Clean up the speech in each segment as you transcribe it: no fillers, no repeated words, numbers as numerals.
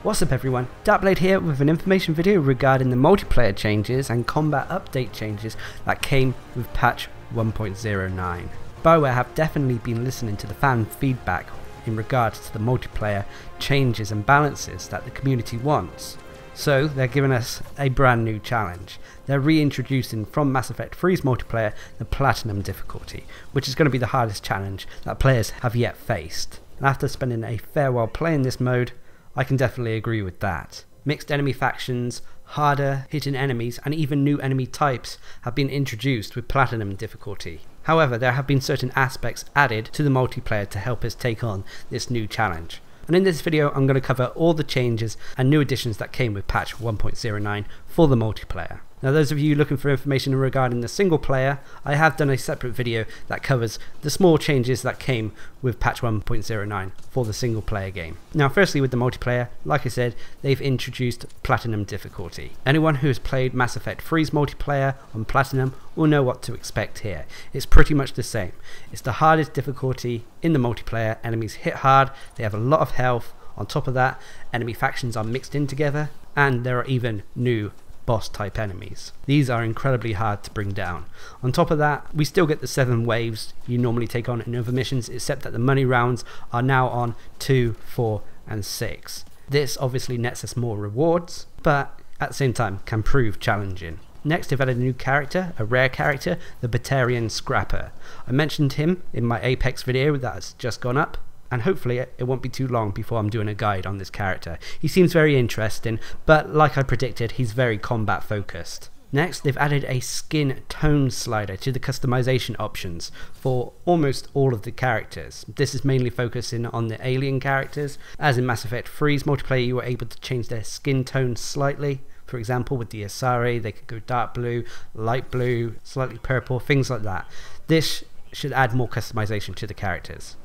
What's up everyone, Darkblade here with an information video regarding the multiplayer changes and combat update changes that came with patch 1.09. BioWare have definitely been listening to the fan feedback in regards to the multiplayer changes and balances that the community wants. So they're giving us a brand new challenge. They're reintroducing from Mass Effect 3's multiplayer the Platinum difficulty, which is going to be the hardest challenge that players have yet faced. And after spending a fair while playing this mode, I can definitely agree with that. Mixed enemy factions, harder hitting enemies and even new enemy types have been introduced with Platinum difficulty. However, there have been certain aspects added to the multiplayer to help us take on this new challenge. And in this video I'm going to cover all the changes and new additions that came with patch 1.09 for the multiplayer. Now those of you looking for information regarding the single player, I have done a separate video that covers the small changes that came with patch 1.09 for the single player game. Now firstly with the multiplayer, like I said, they've introduced Platinum difficulty. Anyone who has played Mass Effect 3's multiplayer on Platinum will know what to expect here. It's pretty much the same. It's the hardest difficulty in the multiplayer. Enemies hit hard, they have a lot of health. On top of that, enemy factions are mixed in together, and there are even new boss type enemies. These are incredibly hard to bring down. On top of that, we still get the 7 waves you normally take on in other missions, except that the money rounds are now on 2, 4 and 6. This obviously nets us more rewards, but at the same time can prove challenging. Next, they've added a new character, a rare character, the Batarian Scrapper. I mentioned him in my Apex video that's just gone up, and hopefully it won't be too long before I'm doing a guide on this character. He seems very interesting, but like I predicted, he's very combat focused. Next, they've added a skin tone slider to the customization options for almost all of the characters. This is mainly focusing on the alien characters. As in Mass Effect 3's multiplayer, you were able to change their skin tone slightly. For example, with the Asari, they could go dark blue, light blue, slightly purple, things like that. This should add more customization to the characters.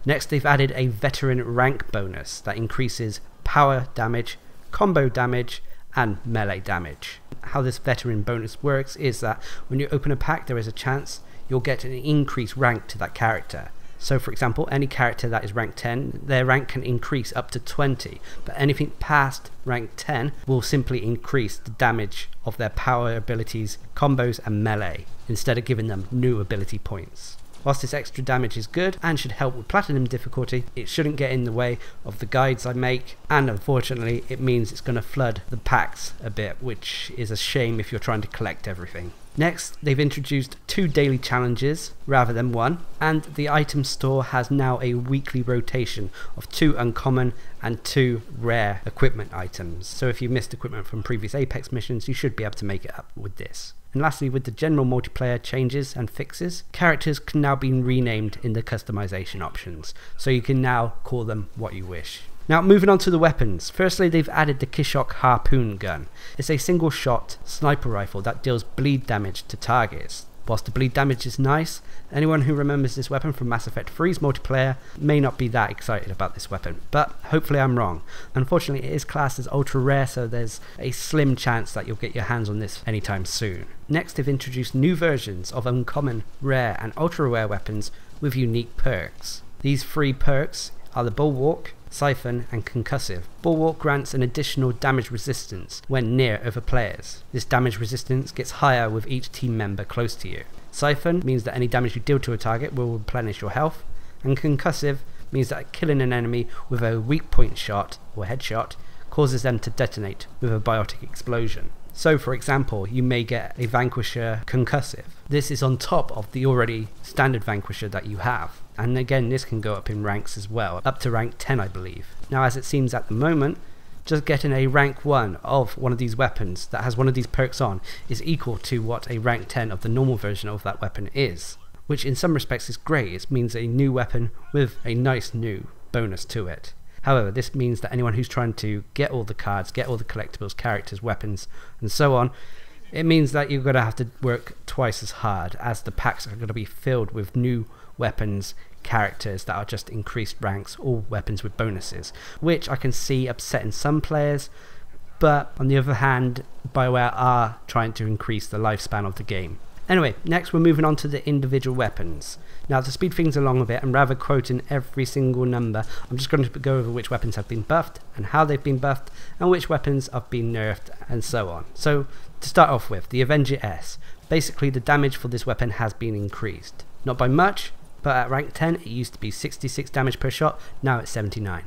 Next, they've added a veteran rank bonus that increases power damage, combo damage and melee damage. How this veteran bonus works is that when you open a pack, there is a chance you'll get an increased rank to that character. So for example, any character that is rank 10, their rank can increase up to 20, but anything past rank 10 will simply increase the damage of their power abilities, combos and melee, instead of giving them new ability points. Whilst this extra damage is good and should help with Platinum difficulty, it shouldn't get in the way of the guides I make, and unfortunately it means it's going to flood the packs a bit, which is a shame if you're trying to collect everything. Next, they've introduced 2 daily challenges rather than 1, and the item store has now a weekly rotation of 2 uncommon and 2 rare equipment items. So if you missed equipment from previous Apex missions, you should be able to make it up with this. And lastly, with the general multiplayer changes and fixes, characters can now be renamed in the customization options, so you can now call them what you wish. Now moving on to the weapons. Firstly, they've added the Kishok Harpoon gun. It's a single shot sniper rifle that deals bleed damage to targets. Whilst the bleed damage is nice, anyone who remembers this weapon from Mass Effect 3's multiplayer may not be that excited about this weapon, but hopefully I'm wrong. Unfortunately it is classed as ultra rare, so there's a slim chance that you'll get your hands on this anytime soon. Next, they've introduced new versions of uncommon, rare and ultra rare weapons with unique perks. These 3 perks are the Bulwark, Siphon and Concussive. Bulwark grants an additional damage resistance when near other players. This damage resistance gets higher with each team member close to you. Siphon means that any damage you deal to a target will replenish your health, and Concussive means that killing an enemy with a weak point shot or headshot causes them to detonate with a biotic explosion. So for example, you may get a Vanquisher Concussive. This is on top of the already standard Vanquisher that you have. And again, this can go up in ranks as well, up to rank 10 I believe. Now as it seems at the moment, just getting a rank 1 of one of these weapons that has one of these perks on is equal to what a rank 10 of the normal version of that weapon is. Which in some respects is great. It means a new weapon with a nice new bonus to it. However, this means that anyone who's trying to get all the cards, get all the collectibles, characters, weapons and so on, it means that you're going to have to work twice as hard, as the packs are going to be filled with new weapons, characters that are just increased ranks, all weapons with bonuses, which I can see upsetting some players, but on the other hand, BioWare are trying to increase the lifespan of the game. Anyway, next we're moving on to the individual weapons. Now to speed things along a bit and rather quoting every single number, I'm just going to go over which weapons have been buffed and how they've been buffed and which weapons have been nerfed and so on. So to start off with, the Avenger S. Basically the damage for this weapon has been increased. Not by much, but at rank 10 it used to be 66 damage per shot, now it's 79.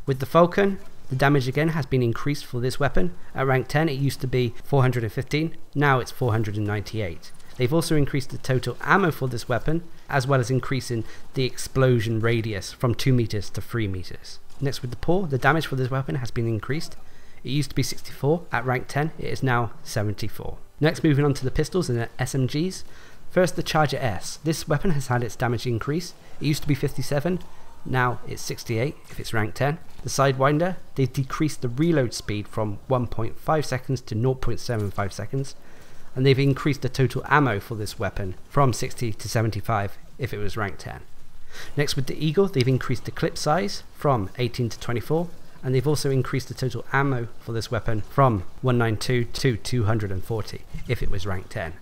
With the Falcon, the damage again has been increased for this weapon. At rank 10 it used to be 415, now it's 498. They've also increased the total ammo for this weapon, as well as increasing the explosion radius from 2 meters to 3 meters. Next with the Paw, the damage for this weapon has been increased. It used to be 64, at rank 10 it is now 74. Next moving on to the pistols and the SMGs. First the Charger S. This weapon has had its damage increase. It used to be 57, now it's 68 if it's rank 10. The Sidewinder, they've decreased the reload speed from 1.5 seconds to 0.75 seconds. And they've increased the total ammo for this weapon from 60 to 75 if it was rank 10. Next with the Eagle, they've increased the clip size from 18 to 24, and they've also increased the total ammo for this weapon from 192 to 240 if it was rank 10.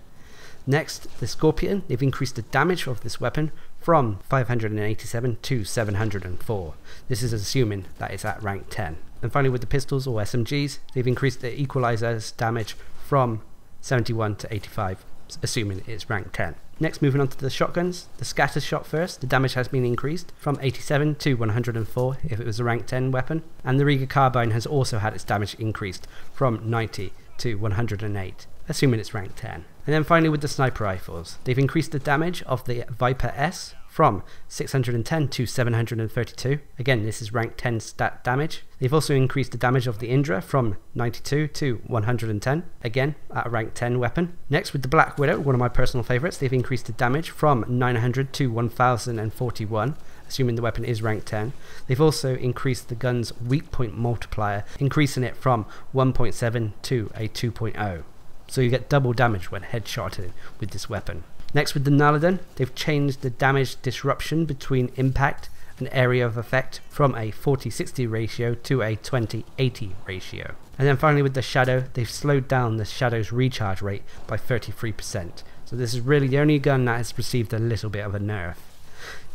Next, the Scorpion, they've increased the damage of this weapon from 587 to 704. This is assuming that it's at rank 10. And finally with the pistols or SMGs, they've increased the Equalizer's damage from 71 to 85, assuming it's rank 10. Next, moving on to the shotguns, the Scatter Shot first, the damage has been increased from 87 to 104 if it was a rank 10 weapon, and the Rieger Carbine has also had its damage increased from 90 to 108, assuming it's rank 10. And then finally with the Sniper Rifles, they've increased the damage of the Viper S from 610 to 732. Again, this is rank 10 stat damage. They've also increased the damage of the Indra from 92 to 110, again at a rank 10 weapon. Next with the Black Widow, one of my personal favourites, they've increased the damage from 900 to 1041, assuming the weapon is rank 10. They've also increased the gun's weak point multiplier, increasing it from 1.7 to a 2.0. So you get double damage when headshotted with this weapon. Next with the Naladin, they've changed the damage disruption between impact and area of effect from a 40-60 ratio to a 20-80 ratio. And then finally with the Shadow, they've slowed down the Shadow's recharge rate by 33%. So this is really the only gun that has received a little bit of a nerf.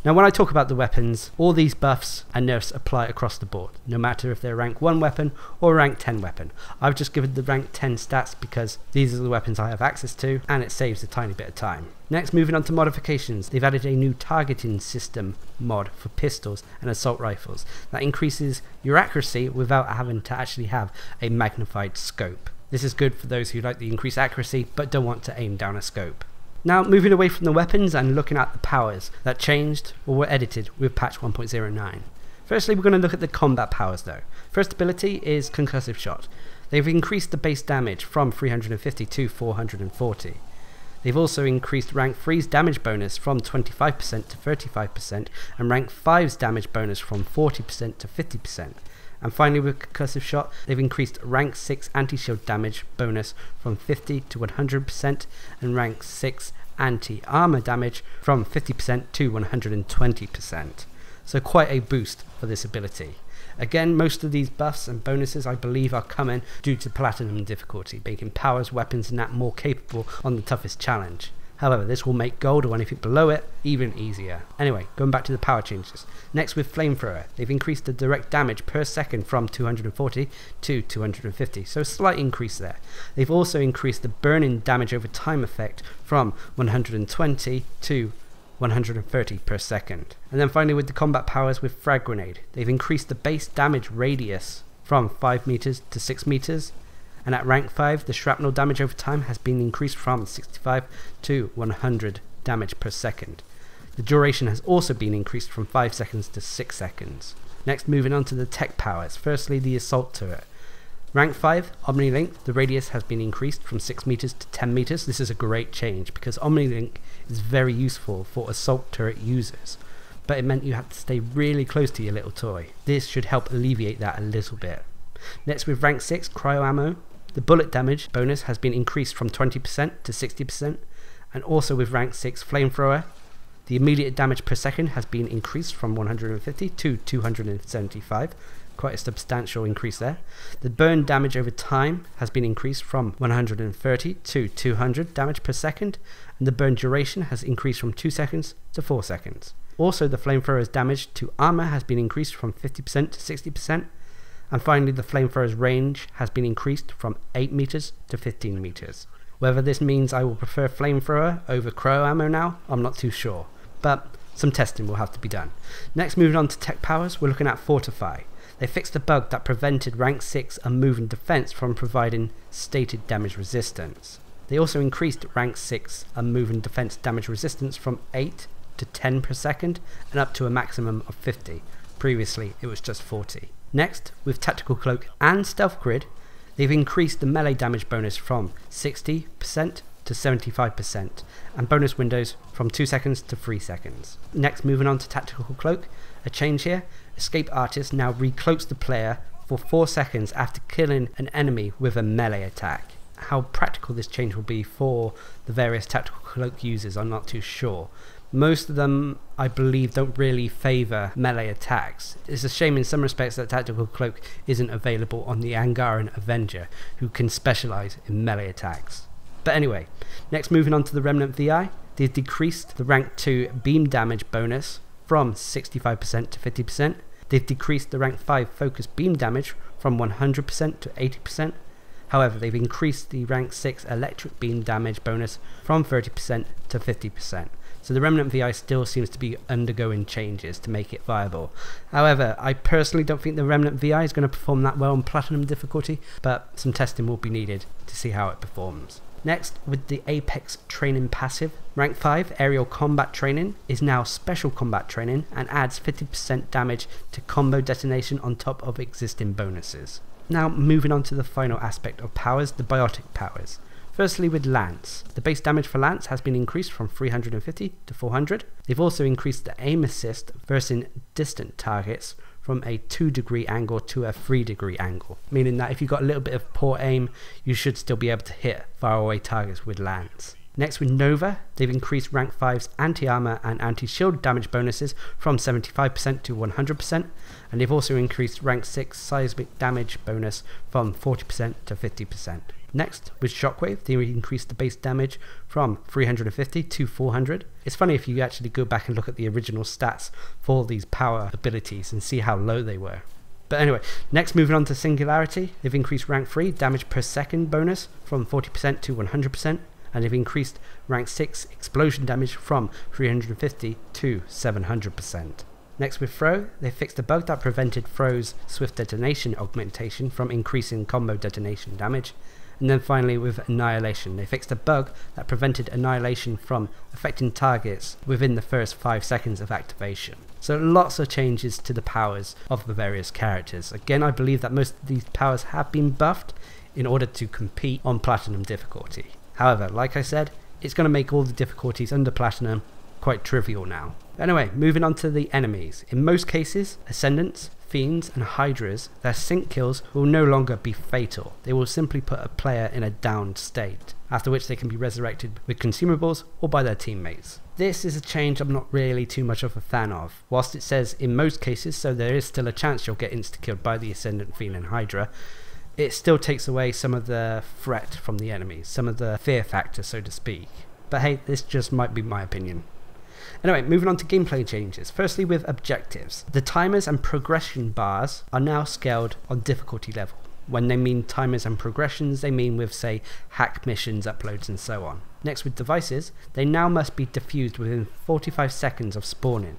Now when I talk about the weapons, all these buffs and nerfs apply across the board, no matter if they're rank 1 weapon or rank 10 weapon. I've just given the rank 10 stats because these are the weapons I have access to and it saves a tiny bit of time. Next, moving on to modifications, they've added a new targeting system mod for pistols and assault rifles that increases your accuracy without having to actually have a magnified scope. This is good for those who like the increased accuracy but don't want to aim down a scope. Now moving away from the weapons and looking at the powers that changed or were edited with patch 1.09. Firstly, we're going to look at the combat powers though. First ability is Concussive Shot. They've increased the base damage from 350 to 440. They've also increased rank 3's damage bonus from 25% to 35% and rank 5's damage bonus from 40% to 50%. And finally with Concussive Shot, they've increased rank 6 anti-shield damage bonus from 50 to 100% and rank 6 anti-armor damage from 50% to 120%. So quite a boost for this ability. Again, most of these buffs and bonuses I believe are coming due to platinum difficulty, making powers, weapons and that more capable on the toughest challenge. However, this will make gold or anything below it even easier. Anyway, going back to the power changes. Next with Flamethrower, they've increased the direct damage per second from 240 to 250, so a slight increase there. They've also increased the burning damage over time effect from 120 to 130 per second. And then finally with the combat powers with Frag Grenade, they've increased the base damage radius from 5 meters to 6 meters. And at rank 5, the shrapnel damage over time has been increased from 65 to 100 damage per second. The duration has also been increased from 5 seconds to 6 seconds. Next, moving on to the tech powers. Firstly, the Assault Turret. Rank 5, Omnilink, the radius has been increased from 6 meters to 10 meters. This is a great change because Omnilink is very useful for Assault Turret users, but it meant you had to stay really close to your little toy. This should help alleviate that a little bit. Next, with rank 6, Cryo Ammo. The bullet damage bonus has been increased from 20% to 60%, and also with rank 6 Flamethrower, the immediate damage per second has been increased from 150 to 275 quite a substantial increase there. The burn damage over time has been increased from 130 to 200 damage per second, and the burn duration has increased from 2 seconds to 4 seconds. Also, the flamethrower's damage to armor has been increased from 50% to 60%, and finally the flamethrower's range has been increased from 8 meters to 15 meters. Whether this means I will prefer flamethrower over crow ammo now, I'm not too sure, but some testing will have to be done. Next, moving on to tech powers, we're looking at Fortify. They fixed a bug that prevented rank 6 Unmoving Defense from providing stated damage resistance. They also increased rank 6 Unmoving Defense damage resistance from 8 to 10 per second and up to a maximum of 50. Previously it was just 40. Next, with Tactical Cloak and Stealth Grid, they've increased the melee damage bonus from 60% to 75% and bonus windows from 2 seconds to 3 seconds. Next, moving on to Tactical Cloak, a change here. Escape Artist now recloaks the player for 4 seconds after killing an enemy with a melee attack. How practical this change will be for the various Tactical Cloak users, I'm not too sure. Most of them, I believe, don't really favour melee attacks. It's a shame in some respects that Tactical Cloak isn't available on the Angaran Avenger, who can specialise in melee attacks. But anyway, next moving on to the Remnant VI, they've decreased the rank 2 beam damage bonus from 65% to 50%. They've decreased the rank 5 focus beam damage from 100% to 80%. However, they've increased the rank 6 electric beam damage bonus from 30% to 50%. So the Remnant VI still seems to be undergoing changes to make it viable. However, I personally don't think the Remnant VI is going to perform that well on Platinum difficulty, but some testing will be needed to see how it performs. Next, with the Apex Training passive, rank 5 Aerial Combat Training is now Special Combat Training and adds 50% damage to combo detonation on top of existing bonuses. Now moving on to the final aspect of powers, the Biotic powers. Firstly, with Lance, the base damage for Lance has been increased from 350 to 400. They've also increased the aim assist versus distant targets from a 2-degree angle to a 3-degree angle, meaning that if you've got a little bit of poor aim, you should still be able to hit faraway targets with Lance. Next, with Nova, they've increased rank 5's anti-armor and anti-shield damage bonuses from 75% to 100%, and they've also increased rank 6 seismic damage bonus from 40% to 50%. Next, with Shockwave, they increased the base damage from 350 to 400. It's funny if you actually go back and look at the original stats for these power abilities and see how low they were. But anyway, next moving on to Singularity, they've increased rank 3 damage per second bonus from 40% to 100%, and they've increased rank 6 explosion damage from 350 to 700%. Next, with Throw, they fixed a bug that prevented Throw's swift detonation augmentation from increasing combo detonation damage. And then finally, with Annihilation, they fixed a bug that prevented Annihilation from affecting targets within the first 5 seconds of activation. So lots of changes to the powers of the various characters. Again, I believe that most of these powers have been buffed in order to compete on Platinum difficulty. However, like I said, it's going to make all the difficulties under Platinum quite trivial now. Anyway, moving on to the enemies. In most cases, Ascendants, Fiends and Hydras, their sync kills will no longer be fatal. They will simply put a player in a downed state, after which they can be resurrected with consumables or by their teammates. This is a change I'm not really too much of a fan of. Whilst it says in most cases, so there is still a chance you'll get insta-killed by the Ascendant, Fiend and Hydra, it still takes away some of the threat from the enemies, some of the fear factor, so to speak. But hey, this just might be my opinion. Anyway, moving on to gameplay changes. Firstly, with objectives. The timers and progression bars are now scaled on difficulty level. When they mean timers and progressions, they mean with, say, hack missions, uploads and so on. Next, with devices, they now must be defused within 45 seconds of spawning.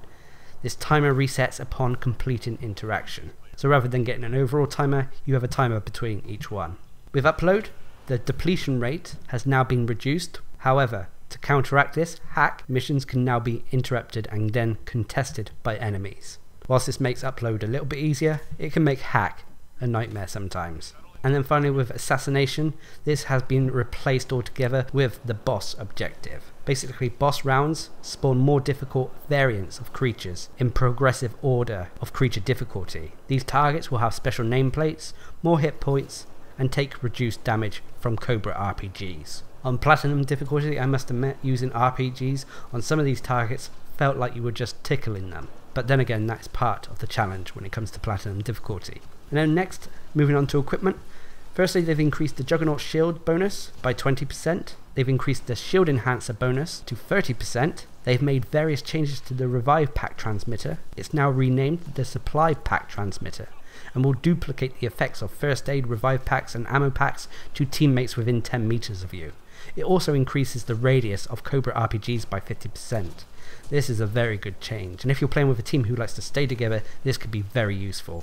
This timer resets upon completing interaction. So rather than getting an overall timer, you have a timer between each one. With upload, the depletion rate has now been reduced. However, to counteract this, hack missions can now be interrupted and then contested by enemies. Whilst this makes upload a little bit easier, it can make hack a nightmare sometimes. And then finally, with assassination, this has been replaced altogether with the boss objective. Basically, boss rounds spawn more difficult variants of creatures in progressive order of creature difficulty. These targets will have special nameplates, more hit points, and take reduced damage from Cobra RPGs. On Platinum difficulty, I must admit, using RPGs on some of these targets felt like you were just tickling them. but then again, that's part of the challenge when it comes to Platinum difficulty. And then next, moving on to equipment. Firstly, they've increased the Juggernaut shield bonus by 20%. They've increased the shield enhancer bonus to 30%. They've made various changes to the revive pack transmitter. It's now renamed the supply pack transmitter and will duplicate the effects of first aid, revive packs and ammo packs to teammates within 10 meters of you. It also increases the radius of Cobra RPGs by 50%. This is a very good change, and if you're playing with a team who likes to stay together, this could be very useful.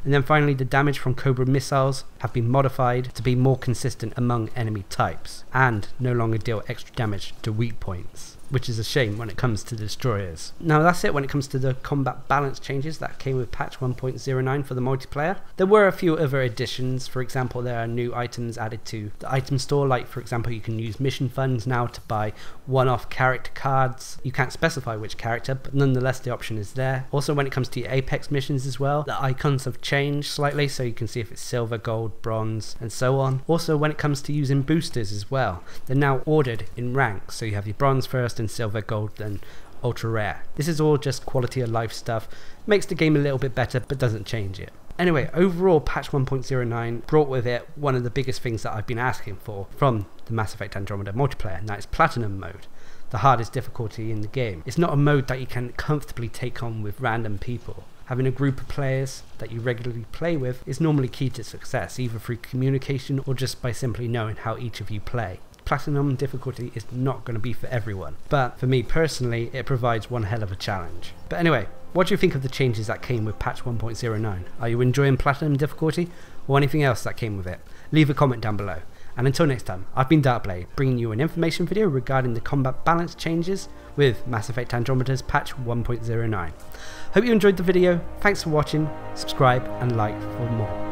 And then finally, the damage from Cobra missiles have been modified to be more consistent among enemy types and no longer deal extra damage to weak points, which is a shame when it comes to destroyers. Now that's it when it comes to the combat balance changes that came with patch 1.09 for the multiplayer. There were a few other additions. For example, there are new items added to the item store, like for example you can use mission funds now to buy one-off character cards. You can't specify which character, but nonetheless the option is there. Also when it comes to your Apex missions as well, the icons have changed slightly, so you can see if it's silver, gold, bronze and so on. Also when it comes to using boosters as well, they're now ordered in ranks, so you have your bronze first and silver, gold, then ultra rare. This is all just quality of life stuff, makes the game a little bit better but doesn't change it. Anyway, overall patch 1.09 brought with it one of the biggest things that I've been asking for from the Mass Effect Andromeda multiplayer, and that is Platinum mode, the hardest difficulty in the game. It's not a mode that you can comfortably take on with random people. Having a group of players that you regularly play with is normally key to success, either through communication or just by simply knowing how each of you play. Platinum difficulty is not going to be for everyone, but for me personally it provides one hell of a challenge. But anyway, what do you think of the changes that came with patch 1.09? Are you enjoying Platinum difficulty or anything else that came with it? Leave a comment down below. And until next time, I've been Darkblade, bringing you an information video regarding the combat balance changes with Mass Effect Andromeda's patch 1.09. Hope you enjoyed the video, thanks for watching, subscribe and like for more.